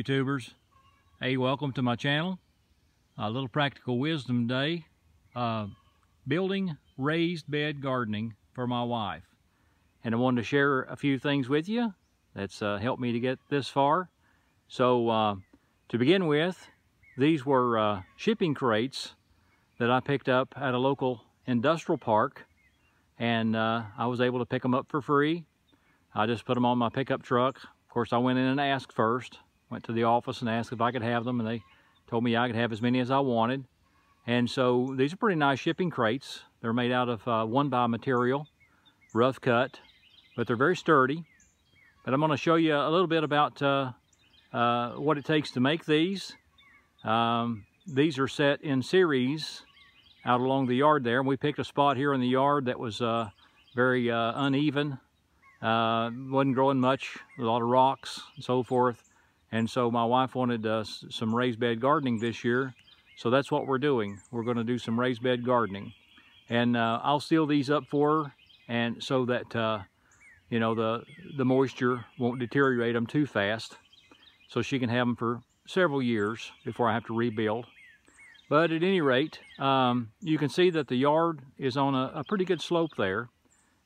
YouTubers. Hey, welcome to my channel. A little practical wisdom today. Building raised bed gardening for my wife. And I wanted to share a few things with you that's helped me to get this far. So to begin with, these were shipping crates that I picked up at a local industrial park, and I was able to pick them up for free. I just put them on my pickup truck. Of course, I went in and asked first. Went to the office and asked if I could have them, and they told me I could have as many as I wanted. And so these are pretty nice shipping crates. They're made out of 1x material, rough cut, but they're very sturdy. But I'm going to show you a little bit about what it takes to make these. These are set in series out along the yard there. We picked a spot here in the yard that was very uneven. Wasn't growing much, a lot of rocks and so forth. And so my wife wanted some raised bed gardening this year. So that's what we're doing. We're going to do some raised bed gardening. And I'll seal these up for her, and so that you know, the moisture won't deteriorate them too fast, so she can have them for several years before I have to rebuild. But at any rate, you can see that the yard is on a pretty good slope there.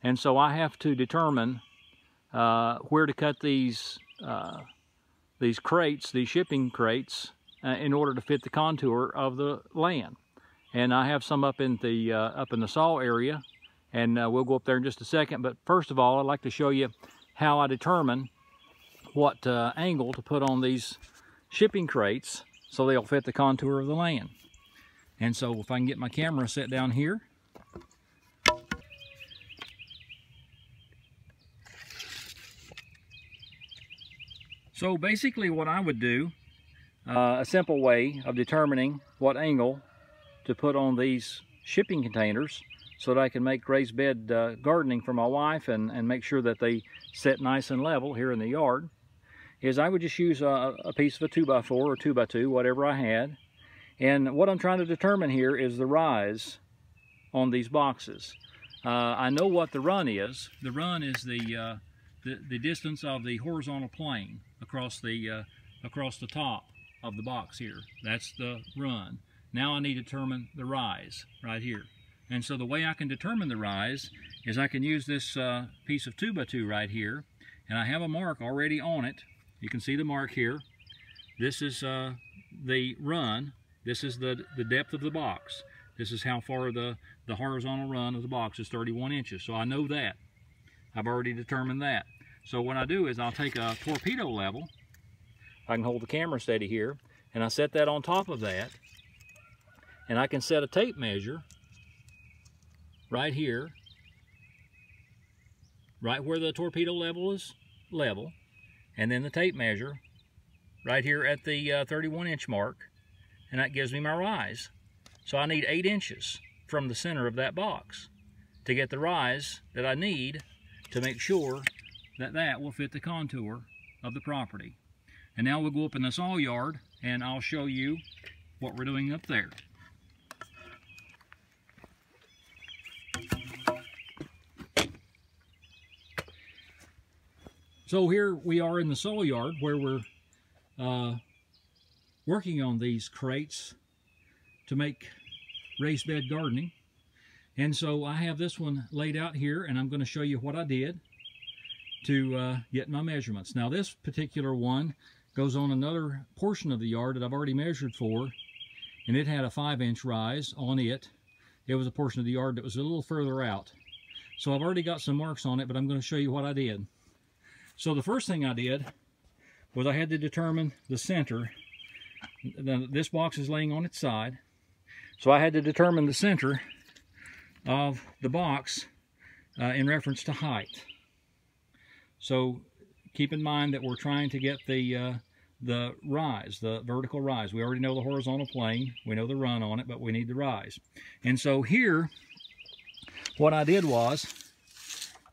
And so I have to determine where to cut these crates, these shipping crates, in order to fit the contour of the land. And I have some up in the saw area, and we'll go up there in just a second. But first of all, I'd like to show you how I determine what angle to put on these shipping crates so they'll fit the contour of the land. And so if I can get my camera set down here. So basically what I would do, a simple way of determining what angle to put on these shipping containers so that I can make raised bed gardening for my wife and make sure that they set nice and level here in the yard, is I would just use a piece of a 2x4 or 2x2, whatever I had. And what I'm trying to determine here is the rise on these boxes. I know what the run is. The run is the distance of the horizontal plane across the top of the box here. That's the run. Now I need to determine the rise right here. And so the way I can determine the rise is I can use this piece of 2x2 right here, and I have a mark already on it. You can see the mark here. This is the run. This is the depth of the box. This is how far the horizontal run of the box is 31 inches. So I know that. I've already determined that. So what I do is I'll take a torpedo level. I can hold the camera steady here, and I set that on top of that, and I can set a tape measure right here, right where the torpedo level is level, and then the tape measure right here at the 31-inch mark, and that gives me my rise. So I need 8 inches from the center of that box to get the rise that I need to make sure that that will fit the contour of the property. And now we'll go up in the saw yard, and I'll show you what we're doing up there. So here we are in the saw yard where we're working on these crates to make raised bed gardening. And so I have this one laid out here, and I'm going to show you what I did to get my measurements. Now this particular one goes on another portion of the yard that I've already measured for, and it had a 5-inch rise on it. It was a portion of the yard that was a little further out. So I've already got some marks on it, but I'm going to show you what I did. So the first thing I did was I had to determine the center. This box is laying on its side, so I had to determine the center of the box in reference to height. So keep in mind that we're trying to get the rise, the vertical rise. We already know the horizontal plane, we know the run on it, but we need the rise. And so here, what I did was,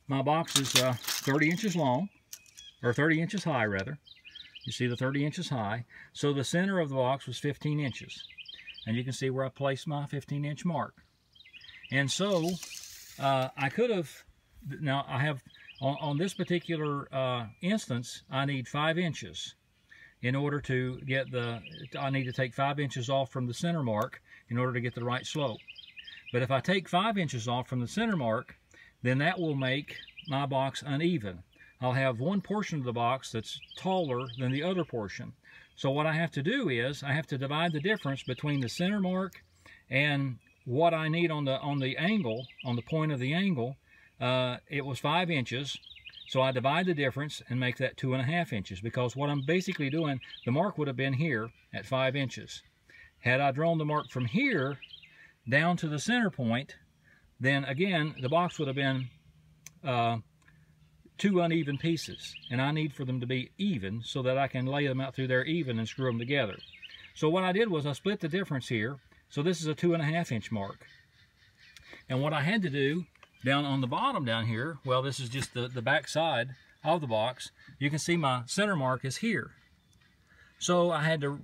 my box is 30 inches long, or 30 inches high rather. You see the 30 inches high. So the center of the box was 15 inches. And you can see where I placed my 15-inch mark. And so I could have, now I have, on this particular instance, I need 5 inches. in order to get I need to take 5 inches off from the center mark in order to get the right slope. But if I take 5 inches off from the center mark, then that will make my box uneven. I'll have one portion of the box that's taller than the other portion. So what I have to do is I have to divide the difference between the center mark and what I need on the angle, on the point of the angle. It was 5 inches. So I divide the difference and make that 2.5 inches, because what I'm basically doing, the mark would have been here at 5 inches. Had I drawn the mark from here down to the center point, then again, the box would have been 2 uneven pieces, and I need for them to be even so that I can lay them out through there even and screw them together. So what I did was I split the difference here. So this is a 2.5 inch mark. And what I had to do down on the bottom down here, well, this is just the back side of the box. You can see my center mark is here. So I had to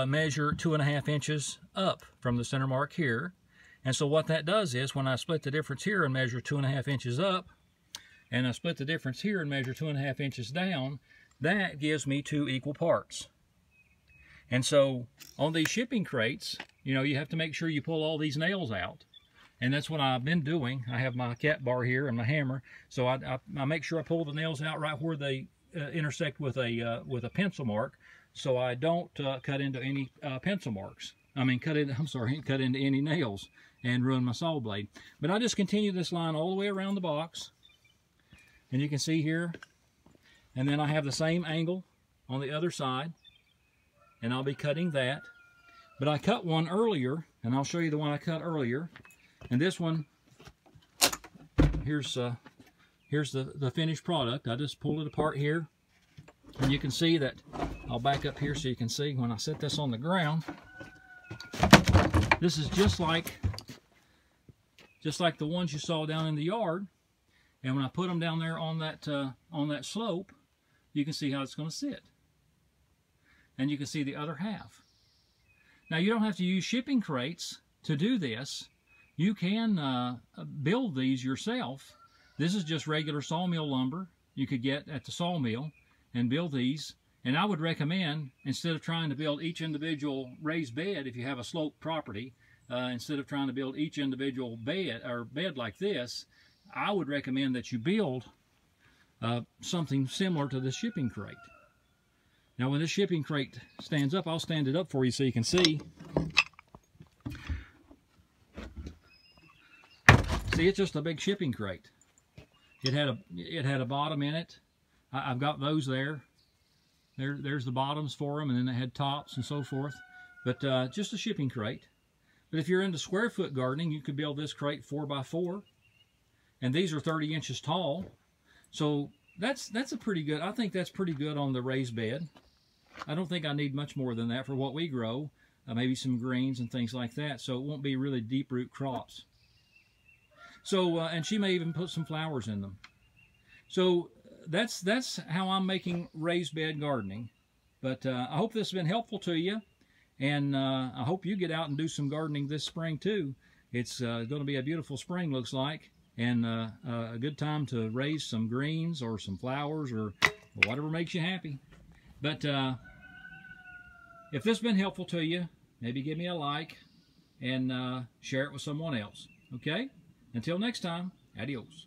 measure 2.5 inches up from the center mark here. And so what that does is when I split the difference here and measure 2.5 inches up, and I split the difference here and measure 2.5 inches down, that gives me 2 equal parts. And so on these shipping crates, you know, you have to make sure you pull all these nails out. And that's what I've been doing. I have my cat bar here and my hammer, so I make sure I pull the nails out right where they intersect with a pencil mark, so I don't cut into any pencil marks. Cut into any nails and ruin my saw blade. But I just continue this line all the way around the box, and you can see here. And then I have the same angle on the other side, and I'll be cutting that. But I cut one earlier, and I'll show you the one I cut earlier. And this one, here's the finished product. I just pulled it apart here, and you can see that. I'll back up here so you can see when I set this on the ground. This is just like the ones you saw down in the yard. And when I put them down there on that slope, you can see how it's going to sit. And you can see the other half. Now you don't have to use shipping crates to do this. You can build these yourself. This is just regular sawmill lumber you could get at the sawmill and build these. And I would recommend, instead of trying to build each individual raised bed, if you have a sloped property, instead of trying to build each individual bed like this, I would recommend that you build something similar to this shipping crate. Now when this shipping crate stands up, I'll stand it up for you so you can see. See, it's just a big shipping crate. It had a bottom in it. I've got those there. There's the bottoms for them, and then they had tops and so forth. But just a shipping crate. But if you're into square foot gardening, you could build this crate 4x4, and these are 30 inches tall. So that's a pretty good. I think that's pretty good on the raised bed. I don't think I need much more than that for what we grow. Maybe some greens and things like that. So it won't be really deep root crops. So, and she may even put some flowers in them. So that's how I'm making raised bed gardening. But I hope this has been helpful to you. And I hope you get out and do some gardening this spring too. It's going to be a beautiful spring, looks like. And a good time to raise some greens or some flowers or whatever makes you happy. But if this has been helpful to you, maybe give me a like and share it with someone else. Okay? Until next time, adios.